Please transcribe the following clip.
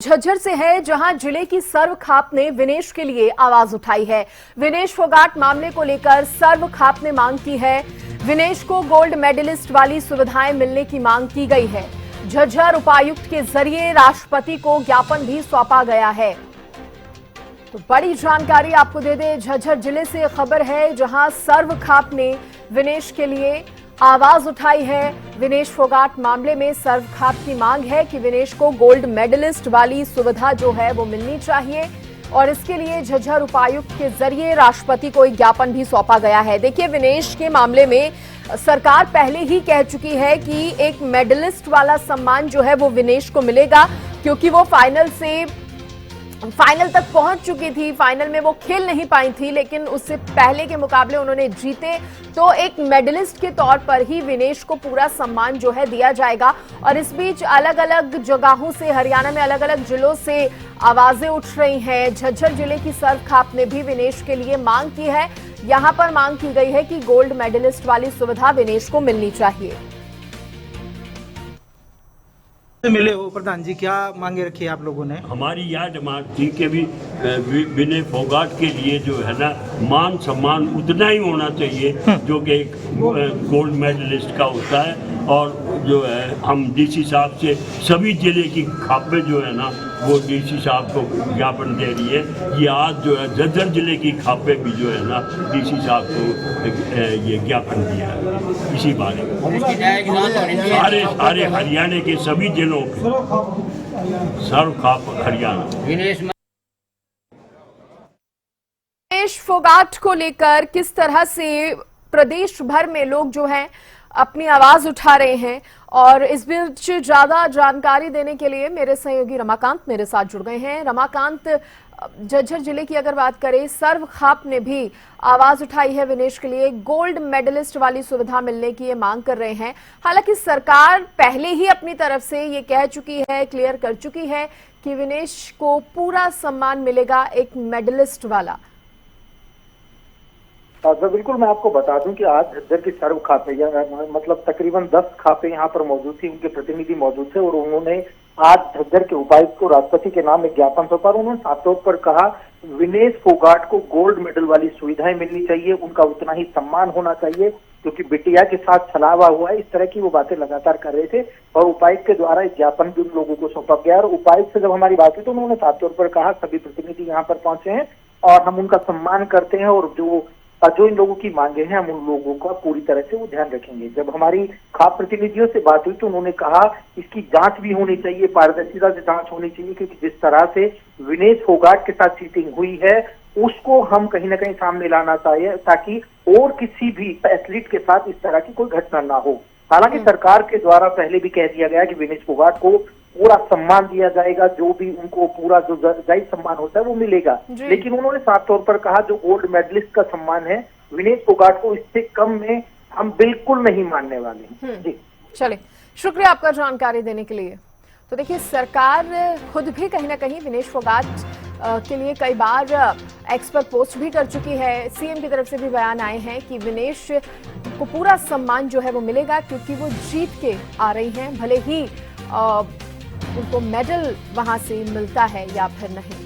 झज्जर से है, जहां जिले की सर्व खाप ने विनेश के लिए आवाज उठाई है। विनेश फोगाट मामले को लेकर सर्व खाप ने मांग की है। विनेश को गोल्ड मेडलिस्ट वाली सुविधाएं मिलने की मांग की गई है। झज्जर उपायुक्त के जरिए राष्ट्रपति को ज्ञापन भी सौंपा गया है। तो बड़ी जानकारी आपको दे दें, झज्जर जिले से खबर है, जहां सर्व खाप ने विनेश के लिए आवाज उठाई है। विनेश फोगाट मामले में सर्व खाप की मांग है कि विनेश को गोल्ड मेडलिस्ट वाली सुविधा जो है वो मिलनी चाहिए और इसके लिए झज्जर उपायुक्त के जरिए राष्ट्रपति को एक ज्ञापन भी सौंपा गया है। देखिए, विनेश के मामले में सरकार पहले ही कह चुकी है कि एक मेडलिस्ट वाला सम्मान जो है वो विनेश को मिलेगा, क्योंकि वो फाइनल तक पहुंच चुकी थी। फाइनल में वो खेल नहीं पाई थी, लेकिन उससे पहले के मुकाबले उन्होंने जीते, तो एक मेडलिस्ट के तौर पर ही विनेश को पूरा सम्मान जो है दिया जाएगा। और इस बीच अलग अलग जगहों से, हरियाणा में अलग अलग जिलों से आवाजें उठ रही हैं। झज्जर जिले की सर्व खाप ने भी विनेश के लिए मांग की है। यहां पर मांग की गई है कि गोल्ड मेडलिस्ट वाली सुविधा विनेश को मिलनी चाहिए। मिले हो प्रधान जी, क्या मांगे रखी है आप लोगों ने? हमारी यह डिमांड थी कि भी विनय फोगाट के लिए जो है ना, मान सम्मान उतना ही होना चाहिए जो कि एक गोल्ड मेडलिस्ट का होता है। और जो है हम डीसी साहब से सभी जिले की खापें जो है ना वो डीसी साहब को ज्ञापन दे रही है। ये आज जो है झज्जर जिले की खापें भी जो है ना डीसी साहब को ये ज्ञापन दिया है इसी बारे में। सारे हरियाणा के सभी जिलों सर्व खाप हरियाणा। विनेश फोगाट को लेकर किस तरह से प्रदेश भर में लोग जो हैं अपनी आवाज उठा रहे हैं, और इस बीच ज्यादा जानकारी देने के लिए मेरे सहयोगी रमाकांत मेरे साथ जुड़ गए हैं। रमाकांत, झज्जर जिले की अगर बात करें, सर्व खाप ने भी आवाज उठाई है विनेश के लिए, गोल्ड मेडलिस्ट वाली सुविधा मिलने की ये मांग कर रहे हैं। हालांकि सरकार पहले ही अपनी तरफ से ये कह चुकी है, क्लियर कर चुकी है कि विनेश को पूरा सम्मान मिलेगा एक मेडलिस्ट वाला। तो बिल्कुल, मैं आपको बता दूं कि आज झज्जर की सर्व खापें, मतलब तकरीबन 10 खापें यहाँ पर मौजूद थी, उनके प्रतिनिधि मौजूद थे, और उन्होंने आज झज्जर के उपायुक्त को राष्ट्रपति के नाम एक ज्ञापन सौंपा। उन्होंने साफ तौर पर कहा विनेश फोगाट को गोल्ड मेडल वाली सुविधाएं मिलनी चाहिए, उनका उतना ही सम्मान होना चाहिए, क्योंकि बिटिया के साथ छलावा हुआ है। इस तरह की वो बातें लगातार कर रहे थे और उपायुक्त के द्वारा एक ज्ञापन भी उन लोगों को सौंपा गया। और उपायुक्त से जब हमारी बात हुई तो उन्होंने साफ तौर पर कहा सभी प्रतिनिधि यहाँ पर पहुंचे हैं और हम उनका सम्मान करते हैं, और जो इन लोगों की मांगे हैं हम उन लोगों का पूरी तरह से वो ध्यान रखेंगे। जब हमारी खाप प्रतिनिधियों से बात हुई तो उन्होंने कहा इसकी जांच भी होनी चाहिए, पारदर्शिता से जांच होनी चाहिए, क्योंकि जिस तरह से विनेश फोगाट के साथ चीटिंग हुई है उसको हम कहीं ना कहीं सामने लाना चाहिए, ताकि और किसी भी एथलीट के साथ इस तरह की कोई घटना ना हो। हालांकि सरकार के द्वारा पहले भी कह दिया गया कि विनेश फोगाट को पूरा सम्मान दिया जाएगा, जो भी उनको पूरा जो जायज सम्मान होता है वो मिलेगा, लेकिन उन्होंने साफ तौर पर कहा जो गोल्ड मेडलिस्ट का सम्मान है विनेश फोगाट को, इससे कम में हम बिल्कुल नहीं मानने वाले हैं। जी चलिए, शुक्रिया आपका जानकारी देने के लिए। तो देखिए, सरकार खुद भी कहीं ना कहीं विनेश फोगाट के लिए कई बार एक्सपर्ट पोस्ट भी कर चुकी है। सीएम की तरफ से भी बयान आए हैं कि विनेश को पूरा सम्मान जो है वो मिलेगा, क्योंकि वो जीत के आ रही हैं, भले ही उनको मेडल वहां से मिलता है या फिर नहीं।